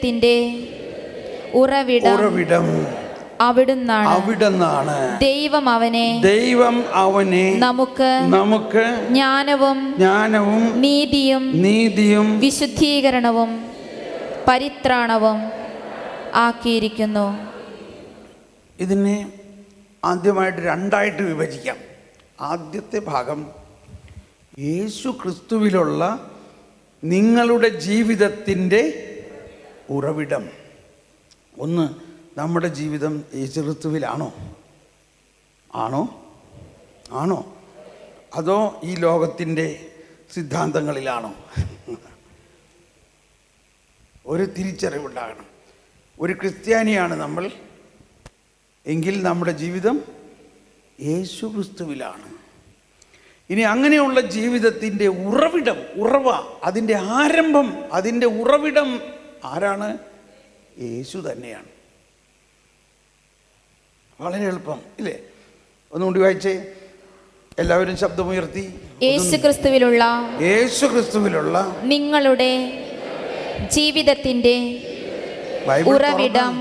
ജീവിതത്തിന്റെ ഉറവിടം അവിടുന്നാണ്. ദൈവം അവനെ നമുക്ക് ജ്ഞാനവും നീതിയും വിശുദ്ധീകരണവും പരിത്രാണവും ആക്കിയിരിക്കുന്നു. ഇതിനെ ആദ്യമായിട്ട് രണ്ടായിട്ട് വിഭജിക്കാം. ആദ്യത്തെ ഭാഗം യേശു ക്രിസ്തുവിലുള്ള നിങ്ങളുടെ ജീവിതത്തിൻ്റെ ഉറവിടം. ഒന്ന്, നമ്മുടെ ജീവിതം യേശു ക്രിസ്തുവിലാണോ? ആണോ അതോ ഈ ലോകത്തിൻ്റെ സിദ്ധാന്തങ്ങളിലാണോ? ഒരു തിരിച്ചറിവുണ്ടാകണം. ഒരു ക്രിസ്ത്യാനിയാണ് നമ്മൾ എങ്കിൽ നമ്മുടെ ജീവിതം യേശു ക്രിസ്തുവിലാണ്. ഇനി അങ്ങനെയുള്ള ജീവിതത്തിൻ്റെ അതിൻ്റെ ആരംഭം, അതിൻ്റെ ഉറവിടം ആരാണ്? യേശു തന്നെയാണ്. വളരെ എളുപ്പം ഇല്ലേ? ഒന്നുകൂടി വായിച്ചേ എല്ലാവരും, ശബ്ദമുയർത്തി. യേശു ക്രിസ്തുവിലുള്ള നിങ്ങളുടെ ജീവിതത്തിന്റെ ഉറവിടം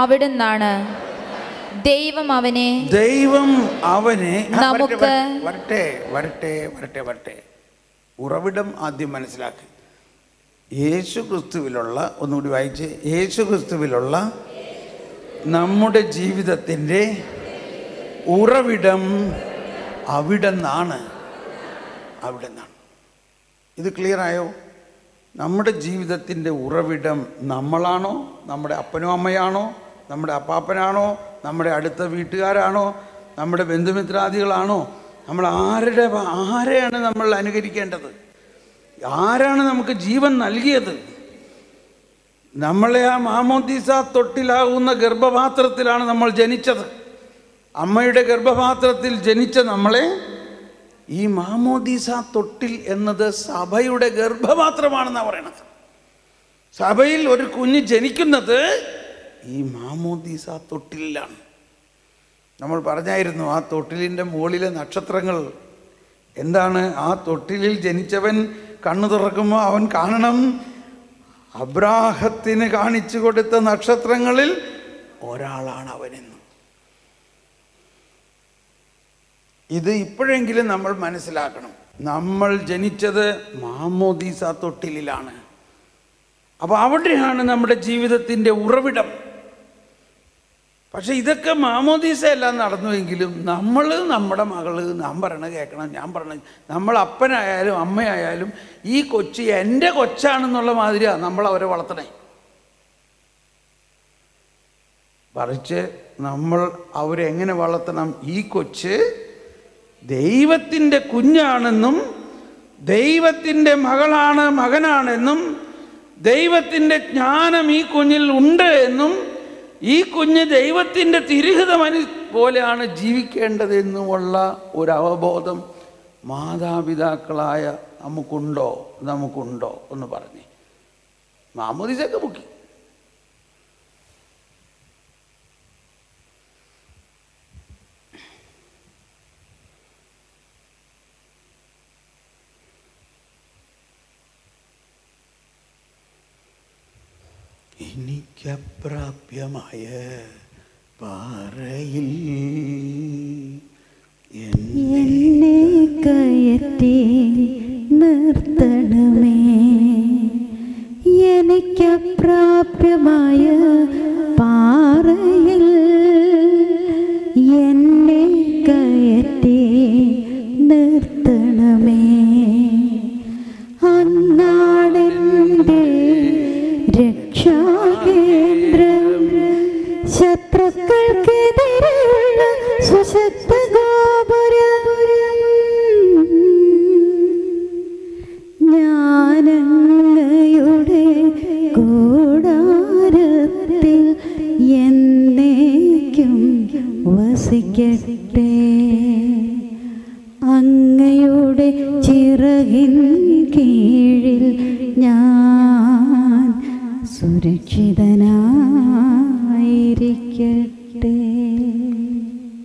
അവിടുന്നാണ്. ദൈവം അവനെ നമുക്ക് വരട്ടെ. ഉറവിടം ആദ്യം മനസ്സിലാക്കി. യേശു ക്രിസ്തുവിലുള്ള, ഒന്നുകൂടി വായിച്ച്, യേശു ക്രിസ്തുവിലുള്ള നമ്മുടെ ജീവിതത്തിൻ്റെ ഉറവിടം അവിടുന്നാണ്. ഇത് ക്ലിയർ ആയോ? നമ്മുടെ ജീവിതത്തിൻ്റെ ഉറവിടം നമ്മളാണോ? നമ്മുടെ അപ്പനും അമ്മയാണോ? നമ്മുടെ അപ്പാപ്പനാണോ? നമ്മുടെ അടുത്ത വീട്ടുകാരാണോ? നമ്മുടെ ബന്ധുമിത്രാദികളാണോ? നമ്മൾ ആരെയാണ് നമ്മൾ അനുകരിക്കേണ്ടത്? ആരാണ് നമുക്ക് ജീവൻ നൽകിയത്? നമ്മളെ ആ മാമോദീസ തൊട്ടിലാകുന്ന ഗർഭപാത്രത്തിലാണ് നമ്മൾ ജനിച്ചത്. അമ്മയുടെ ഗർഭപാത്രത്തിൽ ജനിച്ച നമ്മളെ ഈ മാമോദീസ തൊട്ടിൽ എന്നത് സഭയുടെ ഗർഭപാത്രമാണെന്നാണ് പറയണത്. സഭയിൽ ഒരു കുഞ്ഞ് ജനിക്കുന്നത് ഈ മാമോദീസ തൊട്ടിലാണ്. നമ്മൾ പറഞ്ഞായിരുന്നു, ആ തൊട്ടിലിൻ്റെ മുകളിലെ നക്ഷത്രങ്ങൾ എന്താണ്? ആ തൊട്ടിലിൽ ജനിച്ചവൻ കണ്ണു തുറക്കുമ്പോൾ അവൻ കാണണം അബ്രാഹത്തിന് കാണിച്ചു കൊടുത്ത നക്ഷത്രങ്ങളിൽ ഒരാളാണ് അവനെന്ന്. ഇത് ഇപ്പോഴെങ്കിലും നമ്മൾ മനസ്സിലാക്കണം. നമ്മൾ ജനിച്ചത് മാമോദീസ തൊട്ടിലാണ്. അപ്പോൾ അവിടെയാണ് നമ്മുടെ ജീവിതത്തിൻ്റെ ഉറവിടം. പക്ഷെ ഇതൊക്കെ മാമോദീസ എല്ലാം നടന്നുവെങ്കിലും നമ്മൾ, നമ്മുടെ മകള് നാം പറയണത് കേൾക്കണം, ഞാൻ പറഞ്ഞത്, നമ്മൾ അപ്പനായാലും അമ്മയായാലും ഈ കൊച്ച് എൻ്റെ കൊച്ചാണെന്നുള്ള മാതിരിയാണ് നമ്മൾ അവരെ വളർത്തണേ. മറിച്ച് നമ്മൾ അവരെ എങ്ങനെ വളർത്തണം? ഈ കൊച്ച് ദൈവത്തിൻ്റെ കുഞ്ഞാണെന്നും ദൈവത്തിൻ്റെ മകനാണെന്നും ദൈവത്തിൻ്റെ ജ്ഞാനം ഈ കുഞ്ഞിൽ ഉണ്ട് എന്നും ഈ കുഞ്ഞ് ദൈവത്തിൻ്റെ തിരുഹിതം പോലെയാണ് ജീവിക്കേണ്ടതെന്നുമുള്ള ഒരു അവബോധം മാതാപിതാക്കളായ നമുക്കുണ്ടോ എന്ന് പറഞ്ഞ് മാമോദീസയൊക്കെ മുക്കി. എനിക്കപ്രാപ്യമായ പാറയിൽ എന്നെ കയറ്റി നിർത്തണമേ. എനിക്കപ്രാപ്യമായ പാറയിൽ എന്നെ കയറ്റി നിർത്തണമേ. അന്നാടെൻ്റെ രക്ഷാകേന്ദ്രം ശത്രുക്കൾക്കെതിരെയുള്ള സ്വശക്ത ഗോപുരം. ഞാനങ്ങയുടെ കൂടാരത്തിൽ എന്നേക്കും വസിക്കട്ടെ. അങ്ങയുടെ ചിറകിൻ കീഴിൽ ഞാൻ സുരക്ഷിതനായിരിക്കട്ടെ.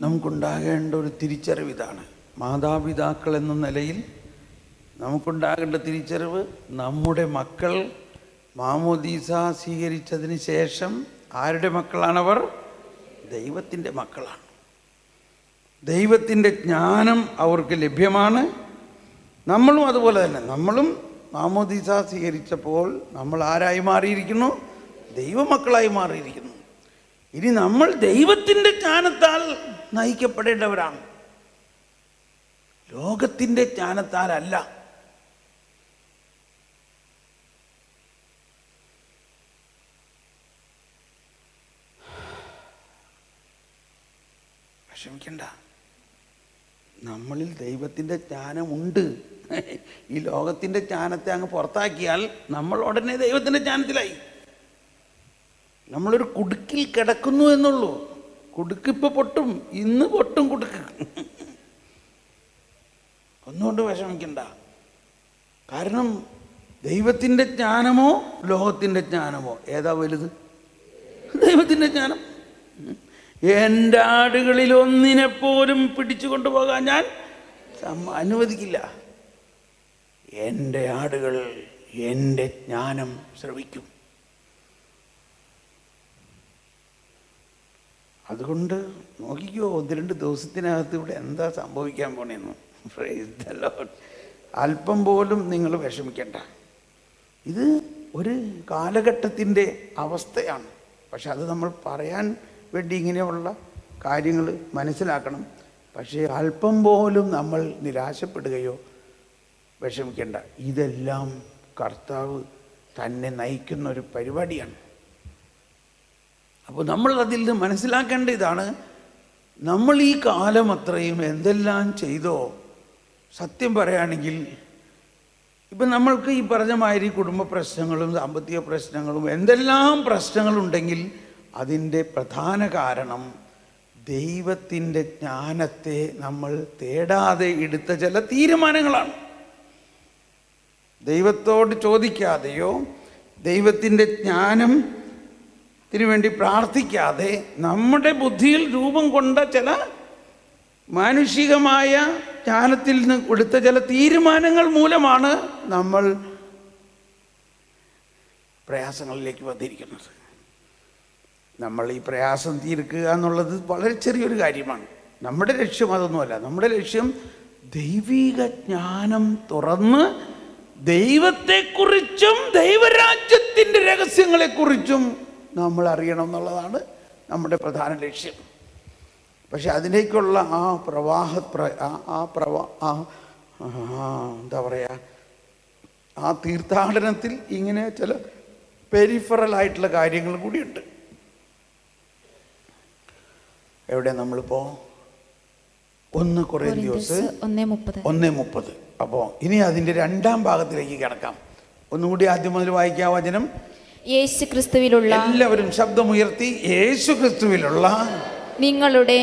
നമുക്കുണ്ടാകേണ്ട ഒരു തിരിച്ചറിവ് ഇതാണ്. മാതാപിതാക്കൾ എന്ന നിലയിൽ നമുക്കുണ്ടാകേണ്ട തിരിച്ചറിവ്, നമ്മുടെ മക്കൾ മാമോദീസ സ്വീകരിച്ചതിന് ശേഷം ആരുടെ മക്കളാണവർ? ദൈവത്തിൻ്റെ മക്കളാണ്. ദൈവത്തിൻ്റെ ജ്ഞാനം അവർക്ക് ലഭ്യമാണ്. നമ്മളും അതുപോലെ തന്നെ. നമ്മളും മാമോദീസ സ്വീകരിച്ചപ്പോൾ നമ്മൾ ആരായി മാറിയിരിക്കുന്നു? ദൈവമക്കളായി മാറിയിരിക്കുന്നു. ഇനി നമ്മൾ ദൈവത്തിൻ്റെ ജ്ഞാനത്താൽ നയിക്കപ്പെടേണ്ടവരാണ്, ലോകത്തിൻ്റെ ജ്ഞാനത്താലല്ല. വിഷമിക്കണ്ട, നമ്മളിൽ ദൈവത്തിൻ്റെ ജ്ഞാനമുണ്ട്. ഈ ലോകത്തിൻ്റെ ജ്ഞാനത്തെ അങ്ങ് പുറത്താക്കിയാൽ നമ്മൾ ഉടനെ ദൈവത്തിൻ്റെ ജ്ഞാനത്തിലായി. നമ്മളൊരു കുടുക്കിൽ കിടക്കുന്നു എന്നുള്ളൂ. കുടുക്കിപ്പോൾ പൊട്ടും, ഇന്ന് പൊട്ടും കുടുക്ക്. ഒന്നുകൊണ്ട് വിഷമിക്കണ്ട. കാരണം ദൈവത്തിൻ്റെ ജ്ഞാനമോ ലോകത്തിൻ്റെ ജ്ഞാനമോ ഏതാ വലുത്? ദൈവത്തിൻ്റെ ജ്ഞാനം. എൻ്റെ ആടുകളിൽ ഒന്നിനെപ്പോലും പിടിച്ചു കൊണ്ടുപോകാൻ ഞാൻ അനുവദിക്കില്ല. എൻ്റെ ആടുകൾ എൻ്റെ ജ്ഞാനം ശ്രവിക്കും. അതുകൊണ്ട് നോക്കിക്കോ, 1-2 ദിവസത്തിനകത്ത് ഇവിടെ എന്താ സംഭവിക്കാൻ പോണേന്ന്. Price the Lord. അല്പം പോലും നിങ്ങൾ വിഷമിക്കണ്ട. ഇത് ഒരു കാലഘട്ടത്തിൻ്റെ അവസ്ഥയാണ്. പക്ഷെ അത് നമ്മൾ പറയാൻ വേണ്ടി ഇങ്ങനെയുള്ള കാര്യങ്ങൾ മനസ്സിലാക്കണം. പക്ഷേ അല്പം പോലും നമ്മൾ നിരാശപ്പെടുകയോ വിഷമിക്കേണ്ട. ഇതെല്ലാം കർത്താവ് തന്നെ നയിക്കുന്ന ഒരു പരിപാടിയാണ്. അപ്പോൾ നമ്മൾ അതിൽ നിന്ന് മനസ്സിലാക്കേണ്ട ഇതാണ്, നമ്മൾ ഈ കാലം അത്രയും എന്തെല്ലാം ചെയ്തോ. സത്യം പറയുകയാണെങ്കിൽ ഇപ്പം നമ്മൾക്ക് ഈ പറഞ്ഞ മാതിരി കുടുംബ പ്രശ്നങ്ങളും സാമ്പത്തിക പ്രശ്നങ്ങളും എന്തെല്ലാം പ്രശ്നങ്ങളുണ്ടെങ്കിൽ അതിൻ്റെ പ്രധാന കാരണം ദൈവത്തിൻ്റെ ജ്ഞാനത്തെ നമ്മൾ തേടാതെ എടുത്ത ചില തീരുമാനങ്ങളാണ്. ദൈവത്തോട് ചോദിക്കാതെയോ ദൈവത്തിൻ്റെ ജ്ഞാനത്തിന് വേണ്ടി പ്രാർത്ഥിക്കാതെ നമ്മുടെ ബുദ്ധിയിൽ രൂപം കൊണ്ട ചില മാനുഷികമായ ജ്ഞാനത്തിൽ നിന്ന് എടുത്ത ചില തീരുമാനങ്ങൾ മൂലമാണ് നമ്മൾ പ്രയാസങ്ങളിലേക്ക് വന്നിരിക്കുന്നത്. നമ്മൾ ഈ പ്രയാസം തീർക്കുക എന്നുള്ളത് വളരെ ചെറിയൊരു കാര്യമാണ്. നമ്മുടെ ലക്ഷ്യം അതൊന്നുമല്ല. നമ്മുടെ ലക്ഷ്യം ദൈവിക ജ്ഞാനം തുറന്ന് ദൈവത്തെക്കുറിച്ചും ദൈവരാജ്യത്തിൻ്റെ രഹസ്യങ്ങളെക്കുറിച്ചും നമ്മൾ അറിയണം എന്നുള്ളതാണ് നമ്മുടെ പ്രധാന ലക്ഷ്യം. പക്ഷെ അതിലേക്കുള്ള എന്താ പറയുക, ആ തീർത്ഥാടനത്തിൽ ഇങ്ങനെ ചില പെരിഫറലായിട്ടുള്ള കാര്യങ്ങൾ കൂടിയുണ്ട്. എവിടെ നമ്മളിപ്പോൾ 1 കൊറിന്ത്യസ് 1:30. അപ്പോൾ ഇനി അതിൻ്റെ 2ാം ഭാഗത്തിലേക്ക് കിടക്കാം. ഒന്നുകൂടി ആദ്യം മുതൽ വായിക്കാം വചനം. യേശു ക്രിസ്തുവിലുള്ള, എല്ലാവരും ശബ്ദമുയർത്തി, യേശു ക്രിസ്തുവിലുള്ള നിങ്ങളുടെ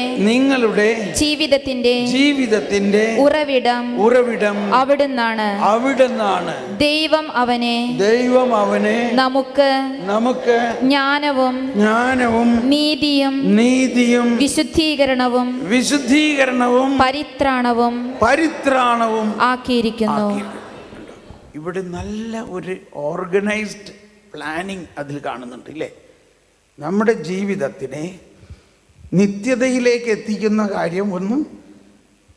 ജീവിതത്തിന്റെ ഉറവിടം അവിടുന്നാണ്. ദൈവം അവനെ നമുക്ക് ജ്ഞാനവും നീതിയും വിശുദ്ധീകരണവും പരിത്രാണവും ആക്കിയിരിക്കുന്നു. ഇവിടെ നല്ല ഒരു ഓർഗനൈസ്ഡ് പ്ലാനിങ് അതിൽ കാണുന്നുണ്ട് ഇല്ലേ? നമ്മുടെ ജീവിതത്തിനെ നിത്യതയിലേക്ക് എത്തിക്കുന്ന കാര്യം ഒന്ന്.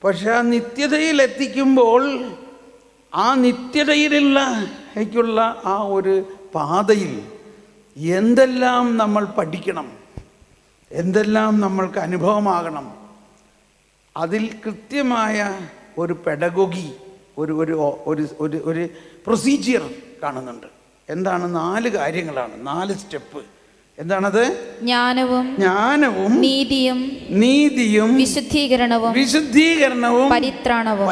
പക്ഷെ ആ നിത്യതയിൽ എത്തിക്കുമ്പോൾ ആ നിത്യതയിലുള്ള ആ ഒരു പാതയിൽ എന്തെല്ലാം നമ്മൾ പഠിക്കണം, എന്തെല്ലാം നമ്മൾക്ക് അനുഭവമാകണം, അതിൽ കൃത്യമായ ഒരു പെഡഗോഗി, ഒരു പ്രൊസീജിയർ കാണുന്നുണ്ട്. എന്താണ്? 4 കാര്യങ്ങളാണ്, 4 സ്റ്റെപ്പ്. എന്താണത്? ജ്ഞാനവും നീതിയും വിശുദ്ധീകരണവും പരിത്രാണവും.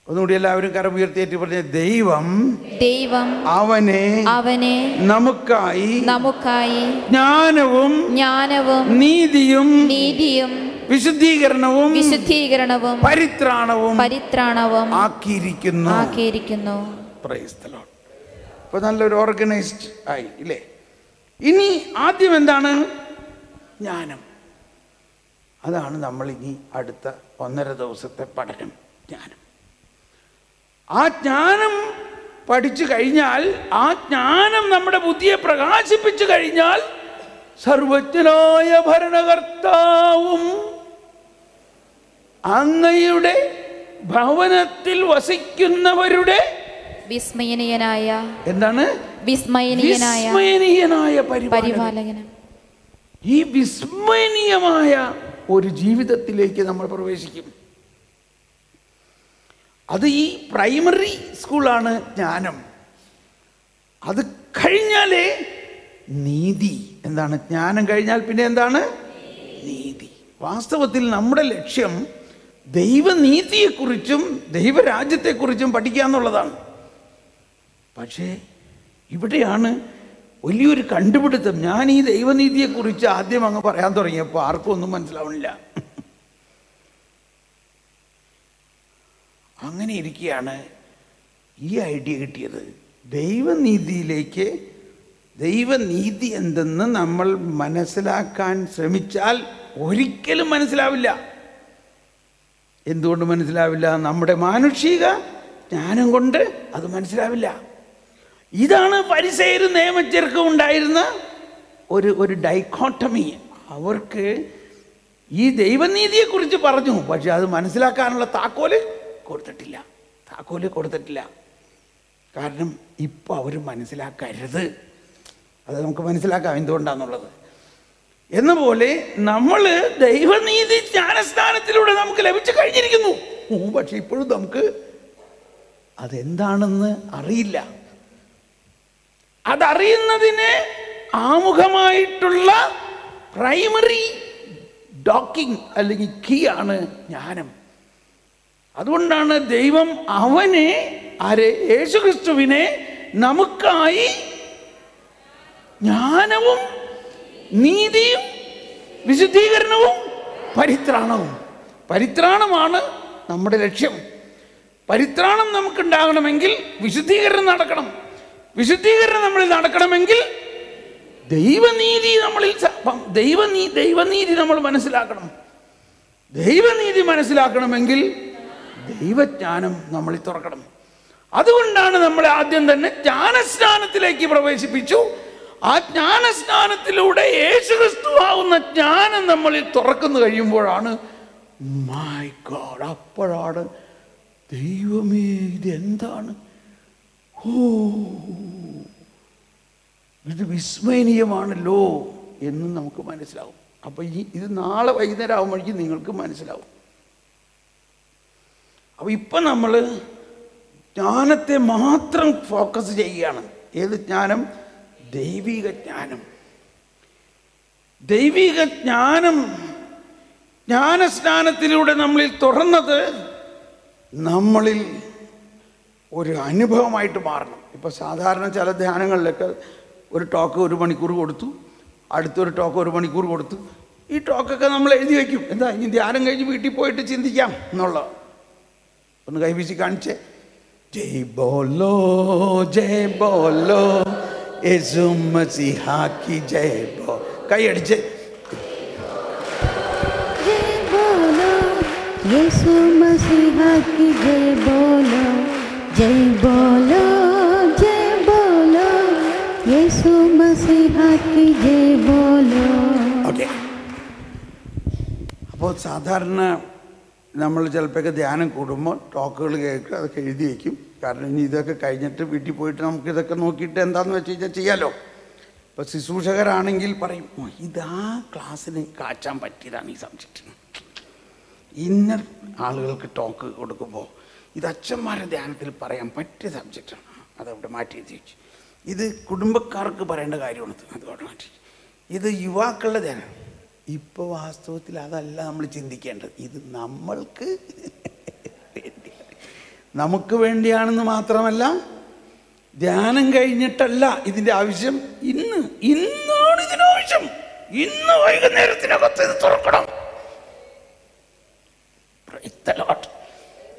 ഒന്നുകൂടി എല്ലാവരും കരം ഉയർത്തിയേറ്റ് പറഞ്ഞ, ദൈവം അവനെ നമുക്കായി ജ്ഞാനവും നീതിയും വിശുദ്ധീകരണവും പരിത്രാണവും ആക്കിയിരിക്കുന്നു. Praise the lord. അപ്പോൾ നല്ലൊരു ഓർഗനൈസ്ഡ് ആയി ഇല്ലേ? ഇനി ആദ്യം എന്താണ്? ജ്ഞാനം. അതാണ് നമ്മൾ ഇനി അടുത്ത 1.5 ദിവസത്തെ പഠനം. ജ്ഞാനം. ആ ജ്ഞാനം പഠിച്ചു കഴിഞ്ഞാൽ, ആ ജ്ഞാനം നമ്മുടെ ബുദ്ധിയെ പ്രകാശിപ്പിച്ചു കഴിഞ്ഞാൽ, സർവജ്ഞനായ ഭരണകർത്താവും അങ്ങയുടെ ഭവനത്തിൽ വസിക്കുന്നവരുടെ വിസ്മയനീയനായ എന്താണ് വിസ്മയനീയനായ പരിപാലകനും. ഈ വിസ്മയനീയമായ ഒരു ജീവിതത്തിലേക്ക് നമ്മൾ പ്രവേശിക്കും. അത് ഈ പ്രൈമറി സ്കൂളാണ് ജ്ഞാനം. അത് കഴിഞ്ഞാലേ നീതി. എന്താണ് ജ്ഞാനം കഴിഞ്ഞാൽ പിന്നെ എന്താണ്? നീതി. വാസ്തവത്തിൽ നമ്മുടെ ലക്ഷ്യം ദൈവനീതിയെക്കുറിച്ചും ദൈവരാജ്യത്തെക്കുറിച്ചും പഠിക്കുക എന്നുള്ളതാണ്. പക്ഷേ ഇവിടെയാണ് വലിയൊരു കണ്ടുപിടുത്തം. ഞാൻ ഈ ദൈവനീതിയെക്കുറിച്ച് ആദ്യം അങ്ങ് പറയാൻ തുടങ്ങിയപ്പോൾ ആർക്കും ഒന്നും മനസ്സിലാവണില്ല. അങ്ങനെ ഇരിക്കുകയാണ് ഈ ഐഡിയ കിട്ടിയത്. ദൈവനീതിയിലേക്ക്, ദൈവനീതി എന്തെന്ന് നമ്മൾ മനസ്സിലാക്കാൻ ശ്രമിച്ചാൽ ഒരിക്കലും മനസ്സിലാവില്ല. എന്തുകൊണ്ട് മനസ്സിലാവില്ല? നമ്മുടെ മാനുഷിക ജ്ഞാനം കൊണ്ട് അത് മനസ്സിലാവില്ല. ഇതാണ് ഫരിസേയരും നിയമജ്ഞർക്കും ഉണ്ടായിരുന്ന ഒരു ഡൈക്കോട്ടമി. അവർക്ക് ഈ ദൈവനീതിയെക്കുറിച്ച് പറഞ്ഞു, പക്ഷെ അത് മനസ്സിലാക്കാനുള്ള താക്കോല് കൊടുത്തിട്ടില്ല. കാരണം ഇപ്പോൾ അവർ മനസ്സിലാക്കരുത്. അത് നമുക്ക് മനസ്സിലാക്കാം എന്തുകൊണ്ടാണെന്നുള്ളത്. എന്നപോലെ നമ്മൾ ദൈവനീതി ജ്ഞാനസ്ഥാനത്തിലൂടെ നമുക്ക് ലഭിച്ചു കഴിഞ്ഞിരിക്കുന്നു. പക്ഷെ ഇപ്പോഴും നമുക്ക് അതെന്താണെന്ന് അറിയില്ല. അതറിയുന്നതിന് ആമുഖമായിട്ടുള്ള പ്രൈമറി ഡോക്കിംഗ് അല്ലെങ്കിൽ കീ ആണ് ജ്ഞാനം. അതുകൊണ്ടാണ് ദൈവം അവനെ, യേശുക്രിസ്തുവിനെ നമുക്കായി ജ്ഞാനവും നീതിയും വിശുദ്ധീകരണവും പരിത്രാണമാണ് നമ്മുടെ ലക്ഷ്യം. പരിത്രാണം നമുക്കുണ്ടാകണമെങ്കിൽ വിശുദ്ധീകരണം നടക്കണം. വിശുദ്ധീകരണം നമ്മളിൽ നടക്കണമെങ്കിൽ ദൈവനീതി നമ്മൾ മനസ്സിലാക്കണം. ദൈവനീതി മനസ്സിലാക്കണമെങ്കിൽ ദൈവജ്ഞാനം നമ്മളിൽ തുറക്കണം. അതുകൊണ്ടാണ് നമ്മളെ ആദ്യം തന്നെ ജ്ഞാനസ്നാനത്തിലേക്ക് പ്രവേശിപ്പിച്ചു. ആ ജ്ഞാനസ്നാനത്തിലൂടെ യേശുക്രിസ്തുവാകുന്ന ജ്ഞാനം നമ്മളിൽ തുറക്കുന്നു കഴിയുമ്പോഴാണ് മൈ ഗോഡ്, അപ്പോഴാണ് ദൈവമേ ഇതെന്താണ്, ഇത് വിസ്മയനീയമാണല്ലോ എന്ന് നമുക്ക് മനസ്സിലാവും. അപ്പം ഇത് നാളെ വൈകുന്നേരം ആകുമ്പോഴേക്കും നിങ്ങൾക്ക് മനസ്സിലാവും. അപ്പോൾ ഇപ്പം നമ്മൾ ജ്ഞാനത്തെ മാത്രം ഫോക്കസ് ചെയ്യുകയാണ്. ഏത് ജ്ഞാനം? ദൈവിക ജ്ഞാനം. ദൈവിക ജ്ഞാനം ജ്ഞാനസ്നാനത്തിലൂടെ നമ്മളിൽ തുറന്നത് നമ്മളിൽ ഒരു അനുഭവമായിട്ട് മാറണം. ഇപ്പോൾ സാധാരണ ചില ധ്യാനങ്ങളിലൊക്കെ ഒരു ടോക്ക് 1 മണിക്കൂർ കൊടുത്തു, അടുത്തൊരു ടോക്ക് 1 മണിക്കൂർ കൊടുത്തു. ഈ ടോക്കൊക്കെ നമ്മൾ എഴുതി വയ്ക്കും. എന്താ ഇനി ധ്യാനം കഴിഞ്ഞ് വീട്ടിൽ പോയിട്ട് ചിന്തിക്കാം എന്നുള്ള. ഒന്ന് കൈവീശി കാണിച്ചേ. ജയ് ബോലോ ജയ് ബോലോ യേശു മസീഹാ കി ജയ് ബോ. കൈ അടിച്ച് जय बोलो यीशु मसीहा की जय बोलो, जय बोलो जय बोलो यीशु मसीहा की जय बोलो. ഓക്കെ. അപ്പോൾ സാധാരണ നമ്മൾ ചിലപ്പോഴൊക്കെ ധ്യാനം കൂടുമ്പോൾ ടോക്കുകൾ കേൾക്കുക, അതൊക്കെ എഴുതി വയ്ക്കും. കാരണം ഇനി ഇതൊക്കെ കഴിഞ്ഞിട്ട് വീട്ടിൽ പോയിട്ട് നമുക്ക് ഇതൊക്കെ നോക്കിയിട്ട് എന്താണെന്ന് വെച്ച് കഴിഞ്ഞാൽ ചെയ്യാമല്ലോ. ഇപ്പോൾ ശുശ്രൂഷകരാണെങ്കിൽ പറയും, ഇതാ ക്ലാസ്സിന് കാച്ചാൻ പറ്റിയതാണ് ഈ സബ്ജക്റ്റ്. ഇന്നർ ആളുകൾക്ക് ടോക്ക് കൊടുക്കുമ്പോൾ ഇത് അച്ഛന്മാരുടെ ധ്യാനത്തിൽ പറയാൻ പറ്റിയ സബ്ജക്റ്റാണ്, അതവിടെ മാറ്റി എഴുതി വെച്ചു. ഇത് കുടുംബക്കാർക്ക് പറയേണ്ട കാര്യമാണ്, അതവിടെ മാറ്റി. ഇത് യുവാക്കളുടെ ധ്യാനം. ഇപ്പോൾ വാസ്തവത്തിൽ അതല്ല നമ്മൾ ചിന്തിക്കേണ്ടത്. ഇത് നമ്മൾക്ക് നമുക്ക് വേണ്ടിയാണെന്ന് മാത്രമല്ല, ധ്യാനം കഴിഞ്ഞിട്ടല്ല ഇതിൻ്റെ ആവശ്യം. ഇന്നാണ് ഇതിനാവശ്യം. ഇന്ന് വൈകുന്നേരത്തിനകത്ത് ഇത് തുറക്കണം.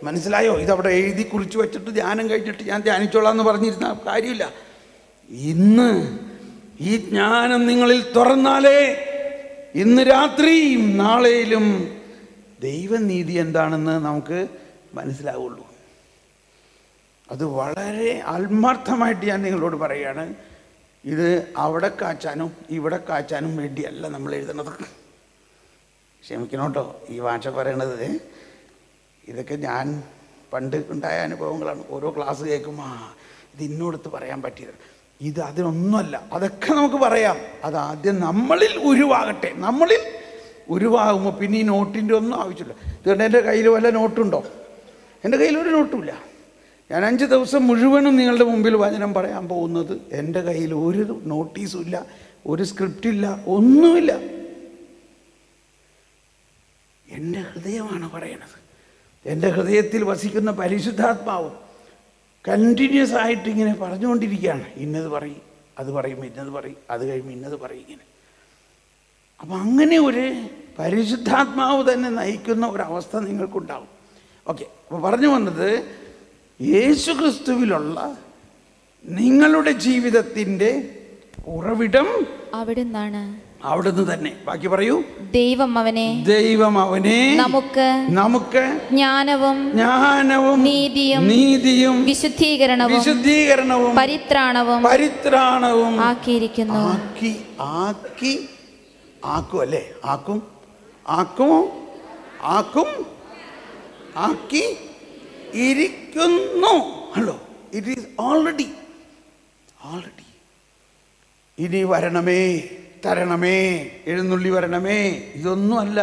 മനസ്സിലായോ? ഇതവിടെ എഴുതി കുറിച്ച് വെച്ചിട്ട് ധ്യാനം കഴിഞ്ഞിട്ട് ഞാൻ ധ്യാനിച്ചോളാം എന്ന് പറഞ്ഞിരുന്ന കാര്യമില്ല. ഇന്ന് ഈ ജ്ഞാനം നിങ്ങളിൽ തുറന്നാലേ ഇന്ന് രാത്രിയും നാളെയിലും ദൈവനീതി എന്താണെന്ന് നമുക്ക് മനസ്സിലാവുള്ളൂ. അത് വളരെ ആത്മാർത്ഥമായിട്ട് ഞാൻ നിങ്ങളോട് പറയുകയാണ്. ഇത് അവിടെ കാച്ചാനും ഇവിടെ കാച്ചാനും വേണ്ടിയല്ല നമ്മൾ എഴുതുന്നത്. ക്ഷമിക്കണം കേട്ടോ ഈ ഭാഷ പറയണത്. ഇതൊക്കെ ഞാൻ പണ്ട് ഉണ്ടായ അനുഭവങ്ങളാണ്. ഓരോ ക്ലാസ് കേൾക്കുമ്പോൾ ഇത് ഇന്നോടത്ത് പറയാൻ പറ്റിയത്, ഇത് അതിനൊന്നുമല്ല. അതൊക്കെ നമുക്ക് പറയാം. അതാദ്യം നമ്മളിൽ ഉരുവാകട്ടെ. നമ്മളിൽ ഉരുവാകുമ്പോൾ പിന്നെ ഈ നോട്ടിൻ്റെ ഒന്നും ആവശ്യമില്ല. ഇതുകൊണ്ട് എൻ്റെ കയ്യിൽ വല്ല നോട്ടുണ്ടോ? എൻ്റെ കയ്യിൽ ഒരു നോട്ടുമില്ല. ഞാൻ 5 ദിവസം മുഴുവനും നിങ്ങളുടെ മുമ്പിൽ വചനം പറയാൻ പോകുന്നത് എൻ്റെ കയ്യിൽ ഒരു നോട്ടീസും ഇല്ല, ഒരു സ്ക്രിപ്റ്റില്ല, ഒന്നുമില്ല. എൻ്റെ ഹൃദയമാണ് പറയണത്. എൻ്റെ ഹൃദയത്തിൽ വസിക്കുന്ന പരിശുദ്ധാത്മാവും കണ്ടിന്യൂസ് ആയിട്ട് ഇങ്ങനെ പറഞ്ഞുകൊണ്ടിരിക്കുകയാണ്. ഇന്നത് പറയും, അത് പറയും, ഇന്നത് പറയും, അത് കഴിയുമ്പോൾ ഇന്നത് പറയും, ഇങ്ങനെ. അപ്പം അങ്ങനെ ഒരു പരിശുദ്ധാത്മാവ് തന്നെ നയിക്കുന്ന ഒരവസ്ഥ നിങ്ങൾക്കുണ്ടാവും. ഓക്കെ, അപ്പോൾ പറഞ്ഞു വന്നത് യേശു ക്രിസ്തുവിലുള്ള നിങ്ങളുടെ ജീവിതത്തിൻ്റെ ഉറവിടം അവിടുന്നാണ്. അവിടുന്ന് തന്നെ. ബാക്കി പറയൂ. ദൈവം അവനെ നമുക്ക് ജ്ഞാനവും നീതിയും വിശുദ്ധീകരണവും പരിത്രാണവും ആക്കിയിരിക്കുന്നു. ആക്കും അല്ലേ? ആക്കി ഇരിക്കുന്നു. Hello, it is already. ഇനി വരണമേ, തരണമേ, എഴുന്നള്ളി വരണമേ, ഇതൊന്നുമല്ല.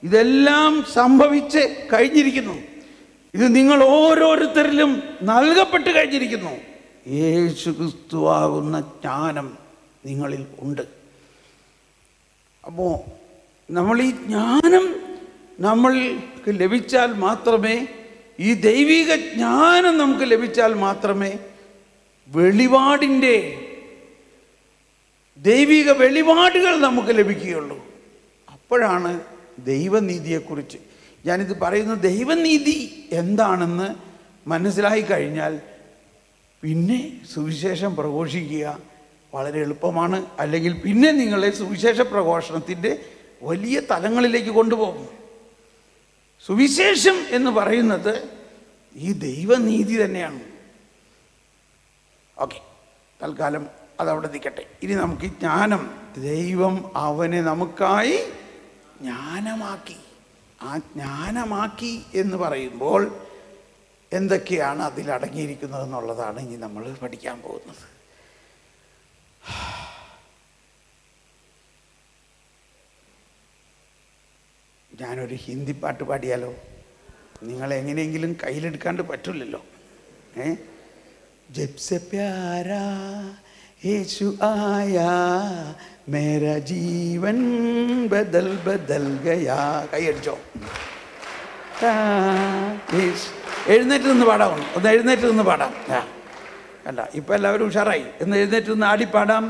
ഇതെല്ലാം സംഭവിച്ച് കഴിഞ്ഞിരിക്കുന്നു. ഇത് നിങ്ങൾ ഓരോരുത്തരിലും നൽകപ്പെട്ട് കഴിഞ്ഞിരിക്കുന്നു. യേശു ക്രിസ്തുവാകുന്ന ജ്ഞാനം നിങ്ങളിൽ ഉണ്ട്. അപ്പോൾ നമ്മൾ ഈ ജ്ഞാനം നമ്മൾക്ക് ലഭിച്ചാൽ മാത്രമേ, ഈ ദൈവിക ജ്ഞാനം നമുക്ക് ലഭിച്ചാൽ മാത്രമേ ദൈവിക വെളിപാടുകൾ നമുക്ക് ലഭിക്കുകയുള്ളൂ. അപ്പോഴാണ് ദൈവനീതിയെക്കുറിച്ച് ഞാനിത് പറയുന്നത്. ദൈവനീതി എന്താണെന്ന് മനസ്സിലായി കഴിഞ്ഞാൽ പിന്നെ സുവിശേഷം പ്രഘോഷിക്കുക വളരെ എളുപ്പമാണ്. അല്ലെങ്കിൽ പിന്നെ നിങ്ങളെ സുവിശേഷ പ്രഘോഷണത്തിൻ്റെ വലിയ തലങ്ങളിലേക്ക് കൊണ്ടുപോകും. സുവിശേഷം എന്ന് പറയുന്നത് ഈ ദൈവനീതി തന്നെയാണ്. ഓക്കെ, തൽക്കാലം അതവിടെ നിൽക്കട്ടെ. ഇനി നമുക്ക് ജ്ഞാനം, ദൈവം അവനെ നമുക്കായി ജ്ഞാനമാക്കി. ആ ജ്ഞാനമാക്കി എന്ന് പറയുമ്പോൾ എന്തൊക്കെയാണ് അതിലടങ്ങിയിരിക്കുന്നത് എന്നുള്ളതാണ് ഇനി നമ്മൾ പഠിക്കാൻ പോകുന്നത്. ഞാനൊരു ഹിന്ദി പാട്ട് പാടിയാലോ? നിങ്ങളെങ്ങനെയെങ്കിലും കയ്യിലെടുക്കാണ്ട് പറ്റില്ലല്ലോ. जब से प्यारा यीशु आया मेरा जीवन बदल गया. കൈയടിച്ചോ? എഴുന്നേറ്റ് നിന്ന് പാടാം. ഒന്ന് എഴുന്നേറ്റ് നിന്ന് പാടാം. കണ്ട, ഇപ്പം എല്ലാവരും ഉഷാറായി. എന്ന് എഴുന്നേറ്റ് നിന്ന് ആടിപ്പാടാം.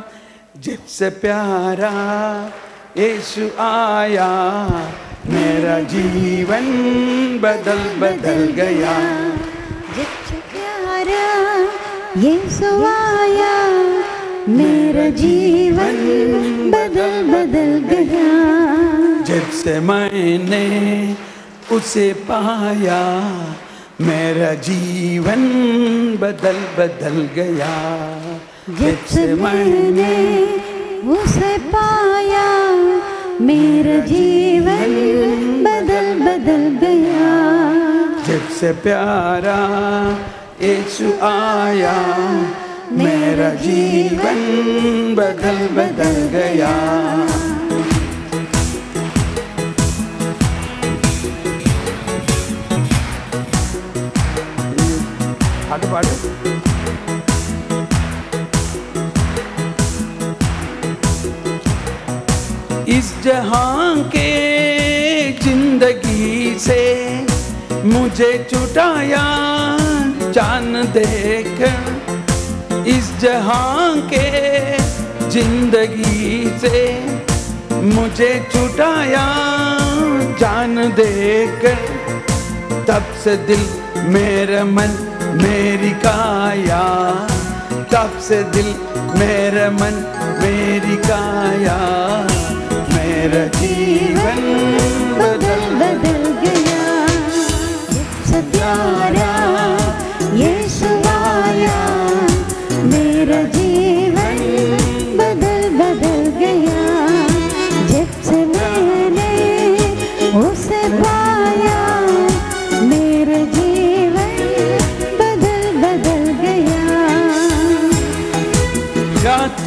जब से प्यारा यीशु आया मेरा जीवन बदल गया. जब से प्यारा यीशु आया मेरा जीवन बदल गया. जब से मैंने उसे पाया मेरा जीवन बदल गया. जब से मैंने उसे पाया मेरा जीवन बदल गया. जब से प्यारा यीशु आया मेरा जीवन बदल गया. पाड़ इस जहां के जिंदगी से मुझे छुटाया जान देकर. इस जहां के जिंदगी से मुझे छुटाया जान देकर. तब से दिल मेरा मन मेरी काया. तब से दिल मेरा मन मेरी काया. मेरा जीवन बदल गया. जब से प्यारा यीशु रात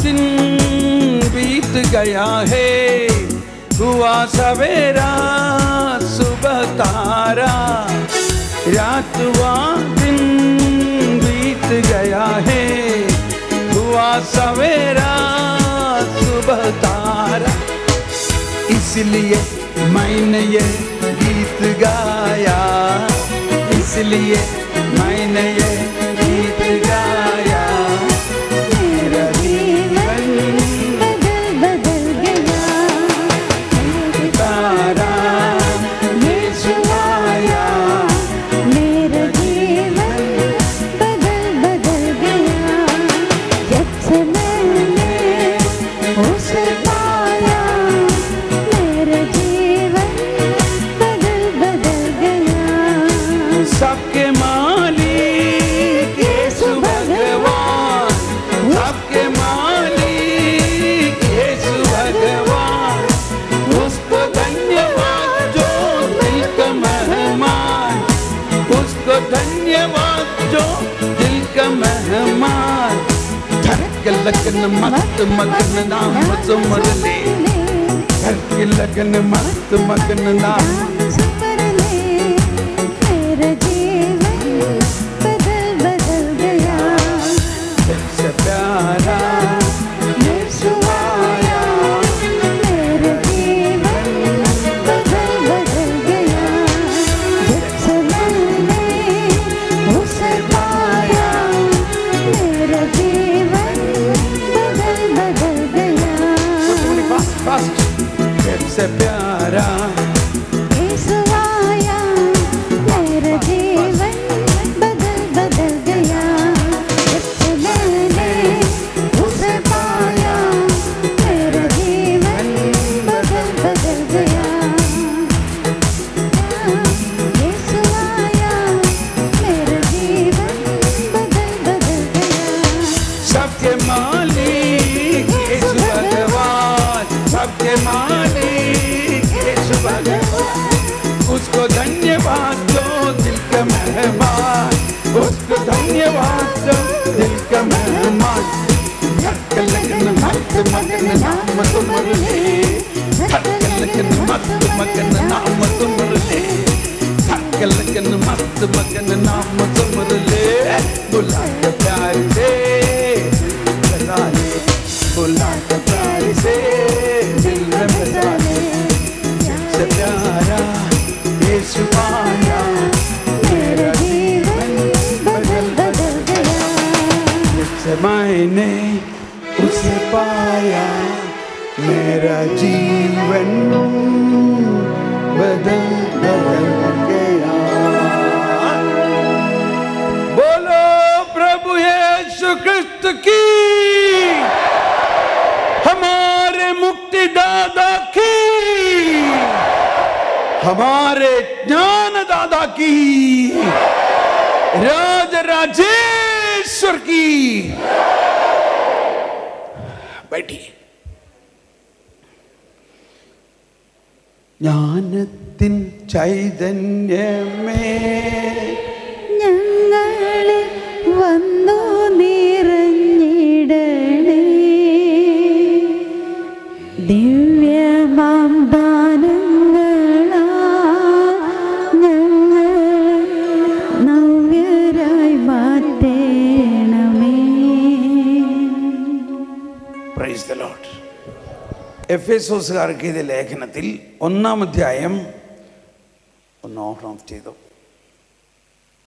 दिन बीत गया है, हुआ सवेरा सुबह तारा। रात दिन बीत गया है, हुआ सवेरा सुबह तारा। इसलिए मैंने ये गीत गाया, इसलिए मैंने ये गीत गाया। मेरा जीवन बदल गया, तारा यीशु आया। मेरा जीवन बदल गया। जब से मैंने उसे पाया, मेरा जीवन बदल गया। सबके मालिक यीशु भगवान, सबके मालिक यीशु भगवान। उसको धन्यवाद जो दिल का मेहमान, उसको धन्यवाद जो दिल का मेहमान। धड़क लगन मत मगन नाम सुमर ले, धड़क लगन मत मगन नाम। सुमर ले, मेरा जीवन बदल गया। सबसे प्यारा यीशु आया। मेरा जीवन बदल गया। जब से मैंने उसे पाया, मेरा जीवन बदल गया। सबसे प्यारा यीशु आया, मेरा जीवन बदल गया। जब से मैंने उसे पाया, मेरा जीवन बदल गया। यीशु आया, मेरा जीवन बदल गया। सबके मालिक यीशु भगवान, सबके मालिक यीशु भगवान। उसको धन्यवाद दो दिल का मेहमान, उसको धन्यवाद दो दिल का मेहमान। धड़क लगन मत मगन नाम सुमर ले, धड़क लगन मत मगन नाम सुमर ले, धड़क लगन मत मगन नाम सुमर ले। बुला के प्यार से बजा ले, बुला के प्यार से दिल में बजा ले। सबसे प्यारा यीशु आया, मेरा जीवन बदल गया। जबसे मैंने उसे पाया, मेरा जीवन बदल गया। बोलो प्रभु यीशु क्रिस्त की, हमारे मुक्तिदाता की, हमारे ज्ञान दादा की, राज राजेश्वर की। बैठिए। ജ്ഞാനത്തിൻ ചൈതന്യമേ ഞങ്ങളിൽ വന്നു നിറഞ്ഞിടണേ. ദിവ്യമാം ദാനങ്ങളാൽ ഞങ്ങൾ നവ്യരായി മാറ്റണമേ. Price the Lord. എഫേസോസുകാർക്ക് ഇത് ലേഖനത്തിൽ 1-ാം അധ്യായം ഒന്ന് ഓഫ് ചെയ്തു.